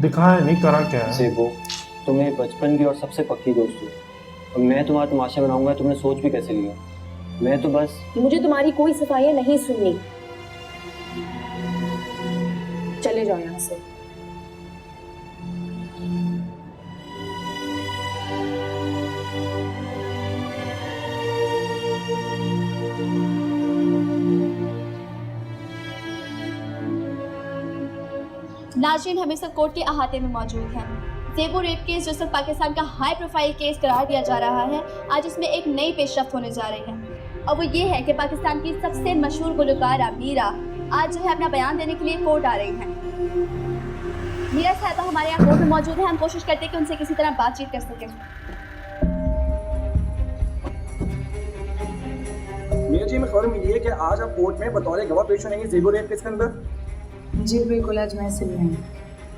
दिखाया नहीं, करा क्या है? ज़ेबो, तुम मेरी बचपन की और सबसे पक्की दोस्त हो, और मैं तुम्हारा तमाशा बनाऊंगा तुमने सोच भी कैसे लिया? मैं तो बस... मुझे तुम्हारी कोई सफाइयाँ नहीं सुननी, चले जाओ यहाँ से। नाज़रीन, हम इस वक्त कोर्ट के अहाते में मौजूद हैं। ज़ेबो रेप केस जो सब पाकिस्तान का हाई प्रोफाइल केस करार दिया जा रहा है, आज इसमें एक नई पेशरफ्त होने जा रही है, और वो ये है कि पाकिस्तान की सबसे मशहूर गुलकारा मीरा आज जो है अपना बयान देने के लिए कोर्ट आ रही हैं। मीरा साहबा हमारे यहाँ कोर्ट में मौजूद है, हम कोशिश करते हैं कि उनसे किसी तरह बातचीत कर सकें। मीरा जी, हमें खबर मिली है कि आज आप कोर्ट में बतौर गवाह पेश होंगे ज़ेबो रेप केस के अंदर। जी बिल्कुल, आज मैं इसलिए आई।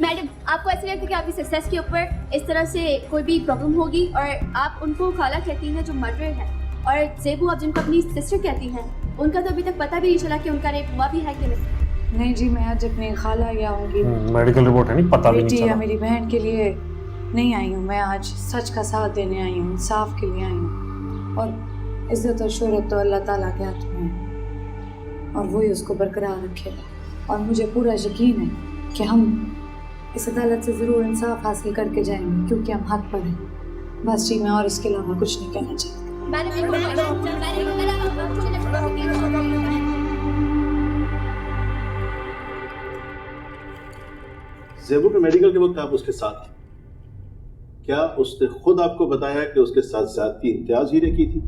मैडम, आपको ऐसे लगता है कि आपकी सक्सेस के ऊपर इस तरह से कोई भी प्रॉब्लम होगी, और आप उनको खाला कहती हैं जो मर्डर है, और ज़ेबो आप जिनको अपनी सिस्टर कहती हैं, उनका तो अभी तक पता भी नहीं चला कि उनका रेप हुआ भी है कि नहीं। नहीं जी, मैं आज अपनी खाला या होंगी मेडिकल रिपोर्ट है नहीं, पता भी नहीं बेटी या चला। मेरी बहन के लिए नहीं आई हूँ। मैं आज सच का साथ देने आई हूँ, इंसाफ के लिए आई हूँ, और इज्जत और शोहरत तो अल्लाह ताला के हाथ में है, और वही उसको बरकरार रखेगा। और मुझे पूरा यकीन है कि हम इस अदालत से ज़रूर इंसाफ हासिल करके जाएंगे, क्योंकि हम हक पर हैं। बस जी, मैं और इसके अलावा कुछ नहीं कहना चाहती। ज़ेबो के मेडिकल के वक्त आप उसके साथ थे, क्या उसने खुद आपको बताया कि उसके साथ ज़्यादती इम्तियाज़ ही ने की थी?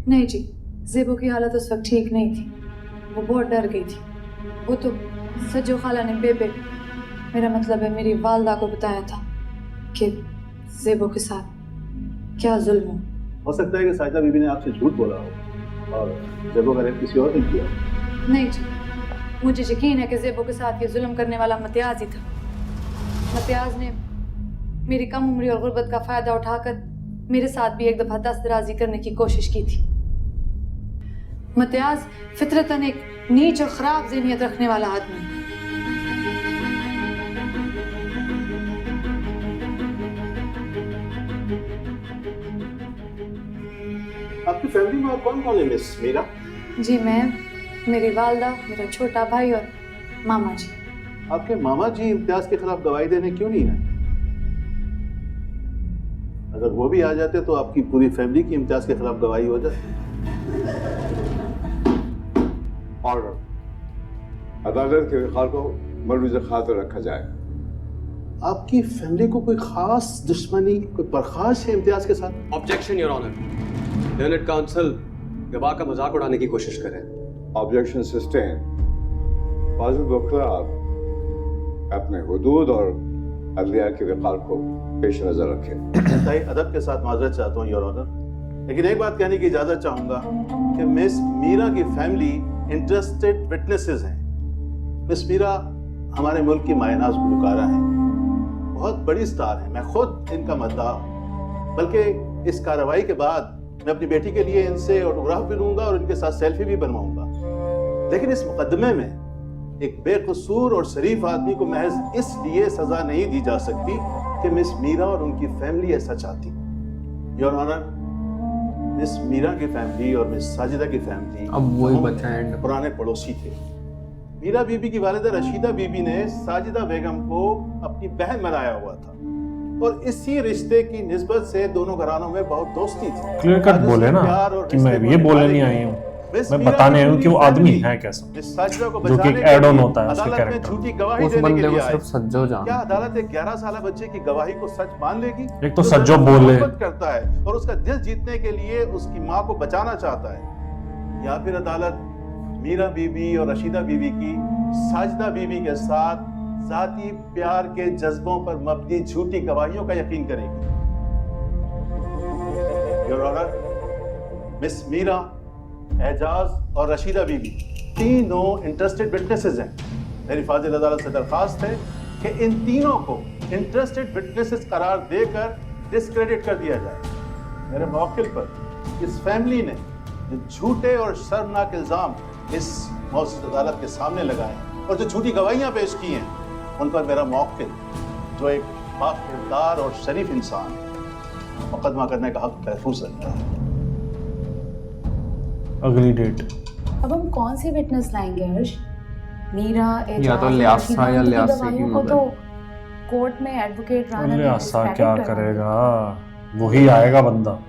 नहीं जी, ज़ेबो की हालत उस वक्त ठीक नहीं थी, वो बहुत डर गई थी। वो तो सज्जो खाला ने बेबे, मेरा मतलब है मेरी वालदा को बताया था कि ज़ेबो के साथ क्या जुल्म हो सकता है कि साजिदा बीबी ने आपसे झूठ बोला हो और ज़ेबो का रेप किसी और ने किया। नहीं जी, मुझे यकीन है कि ज़ेबो के साथ ये जुल्म करने वाला मतियाज ही था। मतियाज ने मेरी कम उम्री और गुर्बत का फ़ायदा उठाकर मेरे साथ भी एक दफ़ा दस्तराजी करने की कोशिश की थी। मतियाज फितरतन एक नीच और ख़राब ज़हनियत रखने वाला आदमी। आपकी फैमिली में और कौन कौन है मिस मीरा? जी, मैं, मेरी वालदा, मेरा छोटा भाई और मामा जी। आपके मामा जी इम्तियाज के खिलाफ गवाही देने क्यों नहीं आए? अगर वो भी आ जाते तो आपकी पूरी फैमिली की इम्तियाज के खिलाफ गवाही हो जाती। ऑर्डर, अदालत के रिकाल को मलूज़ खातिर रखा जाए। आपकी फैमिली को कोई खास दुश्मनी, कोई बर्खास्त है इम्तियाज के साथ? Objection your honour, unit council गवाह का मजाक उड़ाने की कोशिश कर रहे हैं। Objection sustain. फाजिल वकील अपने हुदूद और अदलिया के रिकाल को पेश नजर रखें। इंतहाई अदब के साथ माजरत चाहता हूँ योर ऑनर, लेकिन एक बात कहने की इजाजत चाहूंगा कि मिस मीरा की फैमिली इंटरेस्टेड विटनेसेस हैं। मिस मीरा हमारे मुल्क की मायनाज गुलकारा हैं, बहुत बड़ी स्टार हैं, मैं खुद इनका मद्दाह हूँ। बल्कि इस कार्रवाई के बाद मैं अपनी बेटी के लिए इनसे ऑटोग्राफ भी लूंगा और इनके साथ सेल्फी भी बनवाऊंगा। लेकिन इस मुकदमे में एक बेकसूर और शरीफ आदमी को महज इसलिए सजा नहीं दी जा सकती कि मिस मीरा और उनकी फैमिली ऐसा चाहती। योर ऑनर, मिस मीरा की फैमिली और मिस साजिदा की फैमिली अब वही बचा है। पुराने पड़ोसी थे। मीरा बीबी की वालिदा रशीदा बीबी ने साजिदा बेगम को अपनी बहन बनाया हुआ था, और इसी रिश्ते की निस्बत से दोनों घरानों में बहुत दोस्ती थी। क्लियर कट बोले ना कि मैं ये बोलने नहीं आई हूँ, मैं बताने आई हूँ कि वो आदमी है कैसा, जो कि एक एड ऑन होता है उसके कैरेक्टर। झूठी गवाही देने के लिए आए। क्या अदालत एक 11 साल बच्चे की गवाही को सच मान लेगी? एक तो सज्जो बोले करता है और उसका दिल जीतने के लिए उसकी माँ को बचाना चाहता है, या फिर अदालत मीरा बीबी और रशीदा बीबी की साजिदा बीबी के साथ जाती प्यार के जज्बों पर मबनी झूठी गवाहियों का यकीन करेगी? Your honour, miss Meera, Ejaz और रशीदा बीबी तीनों इंटरेस्टेड विटनेसेस हैं। मेरी फाजिल अदालत से दरखास्त है कि इन तीनों को इंटरेस्टेड विटनेसेस करार देकर डिस्क्रेडिट कर दिया जाए। मेरे मौक़िल पर इस फैमिली ने जो झूठे और शर्मनाक इल्ज़ाम इस मौजूद अदालत के सामने लगाए और जो झूठी गवाहियां पेश की हैं, उन पर मेरा मौक़िल जो एक बाकिरदार और शरीफ इंसान मुकदमा करने का हक महफूज रखता है। अगली डेट। अब हम कौन सी विटनेस लाएंगे हर्ष? मीरा, या तो लियासा या लियासे की को मदद। तो कोर्ट में एडवोकेट राना ने लियासा डिस्क्रेडिट क्या करा। करेगा, वही आएगा बंदा।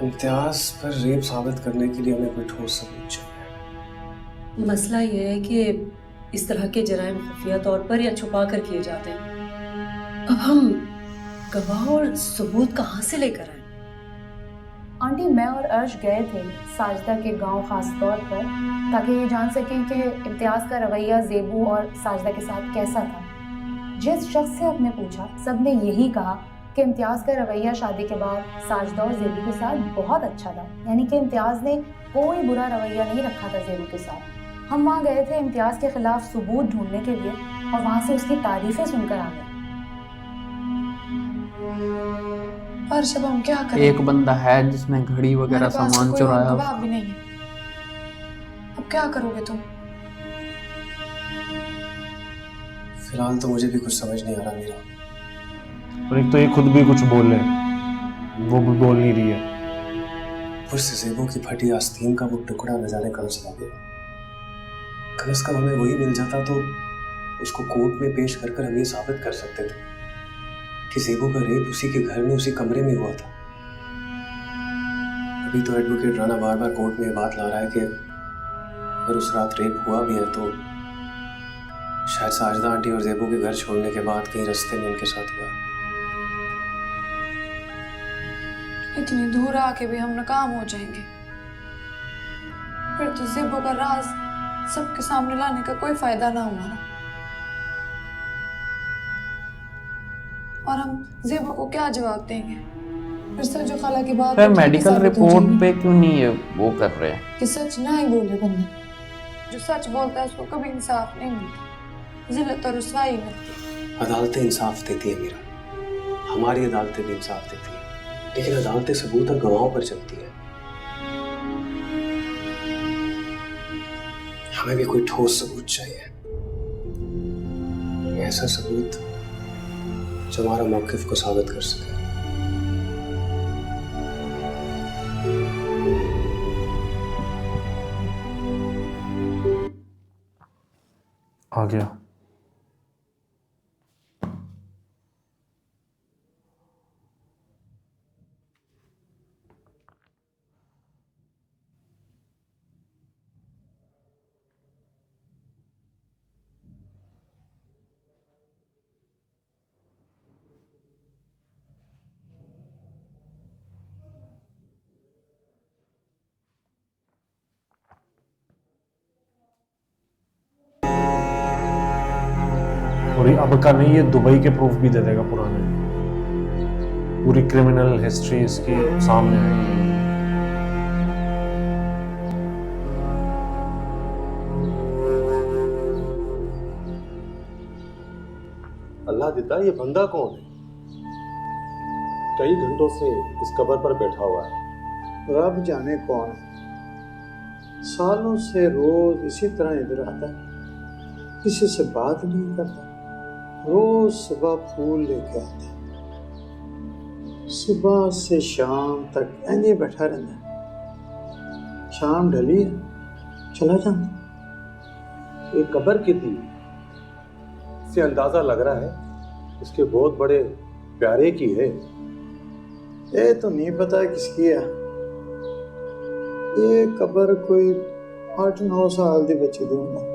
इम्तियाज पर रेप साबित करने के लिए हमें कोई ठोस सबूत चाहिए। मसला यह है कि इस तरह के जराइम खुफिया तौर पर या छुपा कर किए जाते हैं। अब हम गवाह और सबूत कहाँ से लेकर आए? आंटी, मैं और अर्श गए थे साजिदा के गांव खास तौर पर, ताकि ये जान सकें कि इम्तियाज का रवैया ज़ेबू और साजिदा के साथ कैसा था। जिस शख्स से आपने पूछा, सब ने यही कहा कि इम्तियाज का रवैया शादी के बाद साजिदा और ज़ेबू के साथ बहुत अच्छा था, यानी कि इम्तियाज ने कोई बुरा रवैया नहीं रखा था ज़ेबू के साथ। हम वहाँ गए थे इम्तियाज के खिलाफ सबूत ढूंढने के लिए और वहाँ से उसकी तारीफें सुनकर आ गए। और जब हम क्या करें? एक बंदा है जिसने घड़ी वगैरह सामान चुराया। गवाह भी नहीं है। अब क्या करोगे तुम? फिलहाल तो मुझे भी कुछ समझ नहीं आ रहा मीरा। और एक तो ये खुद भी कुछ बोले, वो भी बोल नहीं रही है। पुरसे ज़ेबों की फटी आस्तीन का वो टुकड़ा न जाने कहाँ चला गया। कम से कम हमें वही मिल जाता तो उसको कोर्ट में पेश कर हम ये साबित कर सकते थे कि ज़ेबों का रेप उसी के घर में, उसी कमरे में हुआ था। अभी तो एडवोकेट राना बार बार कोर्ट में ये बात ला रहा है कि अगर उस रात रेप हुआ भी है तो शायद साजिदा आंटी और ज़ेबों के घर छोड़ने के बाद कहीं रास्ते में उनके साथ हुआ। इतनी दूर आके भी हम नाकाम हो जाएंगे, फिर तो ज़ेबों का राज सबके सामने लाने का कोई फायदा ना हमारा। और हम ज़ेबों को क्या जवाब देंगे? फिर सच जो खाला की बात फिर मेडिकल रिपोर्ट पे क्यों नहीं है वो कर रहे हैं कि सच ना ही बोले बंदा। जो सच बोलता है उसको कभी इंसाफ नहीं मिलता, जिल्लत और रुसवाई मिलती। अदालतें इंसाफ देती है मीरा, हमारी अदालतें भी इंसाफ देती है, लेकिन अदालतें सबूत और गवाहों पर चलती है। हमें भी कोई ठोस सबूत चाहिए, ऐसा सबूत जो हमारा मौक़िफ़ को साबित कर सके। आ गया। और ये अब का नहीं, ये दुबई के प्रूफ भी दे देगा पुराने। पूरी क्रिमिनल हिस्ट्री इसकी सामने आएगी। अल्लाह देता, ये बंदा कौन है? कई घंटों से इस कब्र पर बैठा हुआ है। रब जाने कौन है। सालों से रोज इसी तरह इधर आता है, किसी से बात नहीं करता। रोज सुबह फूल लेके आता है, सुबह से शाम तक ऐसे बैठा रहता है। शाम ढली है, चला जाता। ये कब्र की थी, इससे अंदाजा लग रहा है इसके बहुत बड़े प्यारे की है। ये तो नहीं पता किसकी है। ये कब्र कोई 8-9 साल दी बच्ची दी होना।